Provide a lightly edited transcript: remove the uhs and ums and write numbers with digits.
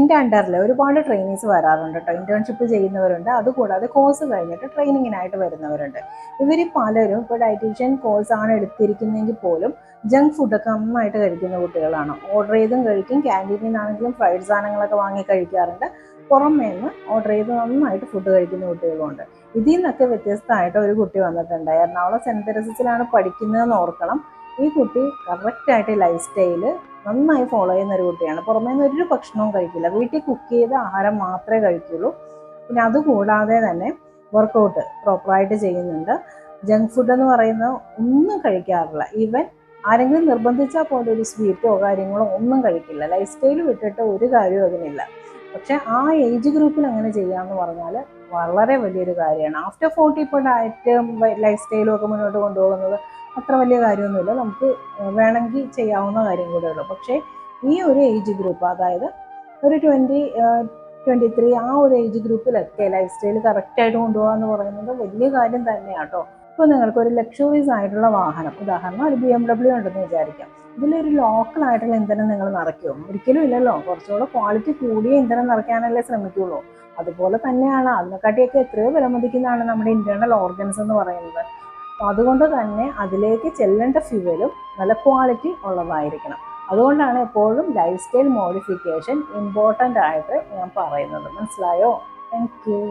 എൻ്റെ അണ്ടറിൽ ഒരുപാട് ട്രെയിനീസ് വരാറുണ്ട് കേട്ടോ. ഇന്റേൺഷിപ്പ് ചെയ്യുന്നവരുണ്ട്, അതുകൂടാതെ കോഴ്സ് കഴിഞ്ഞിട്ട് ട്രെയിനിങ്ങിനായിട്ട് വരുന്നവരുണ്ട്. ഇവർ പലരും ഇപ്പോൾ ഡയറ്റീഷ്യൻ കോഴ്സാണ് എടുത്തിരിക്കുന്നതെങ്കിൽ പോലും ജങ്ക് ഫുഡൊക്കെ നന്നായിട്ട് കഴിക്കുന്ന കുട്ടികളാണ്. ഓർഡർ ചെയ്തും കഴിക്കും, ക്യാൻറ്റീനിൽ നിന്നാണെങ്കിലും ഫ്രൈഡ് സാധനങ്ങളൊക്കെ വാങ്ങി കഴിക്കാറുണ്ട്. പുറമേ നിന്ന് ഓർഡർ ചെയ്ത് നന്നായിട്ട് ഫുഡ് കഴിക്കുന്ന കുട്ടികളുമുണ്ട്. ഇതിൽ നിന്നൊക്കെ വ്യത്യസ്തമായിട്ട് ഒരു കുട്ടി വന്നിട്ടുണ്ട്. എറണാകുളം സെൻറ്റ് തെരേസസിലാണ് പഠിക്കുന്നതെന്ന് ഓർക്കണം. ഈ കുട്ടി കറക്റ്റായിട്ട് ലൈഫ് സ്റ്റൈല് നന്നായി ഫോളോ ചെയ്യുന്ന ഒരു കുട്ടിയാണ്. പുറമേ നിന്ന് ഒരു ഭക്ഷണവും കഴിക്കില്ല, വീട്ടിൽ കുക്ക് ചെയ്ത ആഹാരം മാത്രമേ കഴിക്കുള്ളൂ. പിന്നെ അതുകൂടാതെ തന്നെ വർക്കൗട്ട് പ്രോപ്പറായിട്ട് ചെയ്യുന്നുണ്ട്. ജങ്ക് ഫുഡ് എന്ന് പറയുന്നത് ഒന്നും കഴിക്കാറില്ല. ഈവൻ ആരെങ്കിലും നിർബന്ധിച്ചാൽ പോലും ഒരു സ്വീറ്റോ കാര്യങ്ങളോ ഒന്നും കഴിക്കില്ല. ലൈഫ് സ്റ്റൈൽ വിട്ടിട്ട് ഒരു കാര്യവും അതിനില്ല. പക്ഷെ ആ ഏജ് ഗ്രൂപ്പിൽ അങ്ങനെ ചെയ്യാന്ന് പറഞ്ഞാൽ വളരെ വലിയൊരു കാര്യമാണ്. ആഫ്റ്റർ 40 ഇപ്പോൾ ഡയറ്റും ലൈഫ് സ്റ്റൈലും ഒക്കെ മുന്നോട്ട് കൊണ്ടുപോകുന്നത് അത്ര വലിയ കാര്യമൊന്നുമില്ല, നമുക്ക് വേണമെങ്കിൽ ചെയ്യാവുന്ന കാര്യം കൂടെ ഉള്ളൂ. പക്ഷേ ഈ ഒരു ഏജ് ഗ്രൂപ്പ്, അതായത് ഒരു 23 ആ ഒരു ഏജ് ഗ്രൂപ്പിലൊക്കെ ലൈഫ് സ്റ്റൈൽ കറക്റ്റായിട്ട് കൊണ്ടുപോകുക എന്ന് പറയുന്നത് വലിയ കാര്യം തന്നെയാണ് കേട്ടോ. ഇപ്പോൾ നിങ്ങൾക്കൊരു ലക്ഷറീസ് ആയിട്ടുള്ള വാഹനം, ഉദാഹരണം ഒരു BMW ഉണ്ടെന്ന് വിചാരിക്കാം. ഇതിലൊരു ലോക്കൽ ആയിട്ടുള്ള ഇന്ധനം നിങ്ങൾ നിറയ്ക്കുമോ? ഒരിക്കലും ഇല്ലല്ലോ. കുറച്ചുകൂടെ ക്വാളിറ്റി കൂടിയ ഇന്ധനം നിറയ്ക്കാനല്ലേ ശ്രമിക്കുള്ളൂ. അതുപോലെ തന്നെയാണ് അതിനെക്കാട്ടിയൊക്കെ എത്രയോ വിലമതിക്കുന്നതാണ് നമ്മുടെ ഇന്റേണൽ ഓർഗൻസ് എന്ന് പറയുന്നത്. അപ്പോൾ അതുകൊണ്ട് തന്നെ അതിലേക്ക് ചെല്ലേണ്ട ഫ്യൂവലും നല്ല ക്വാളിറ്റി ഉള്ളതായിരിക്കണം. അതുകൊണ്ടാണ് എപ്പോഴും ലൈഫ് സ്റ്റൈൽ മോഡിഫിക്കേഷൻ ഇമ്പോർട്ടൻ്റ് ആയിട്ട് ഞാൻ പറയുന്നത്. മനസ്സിലായോ? Thank you.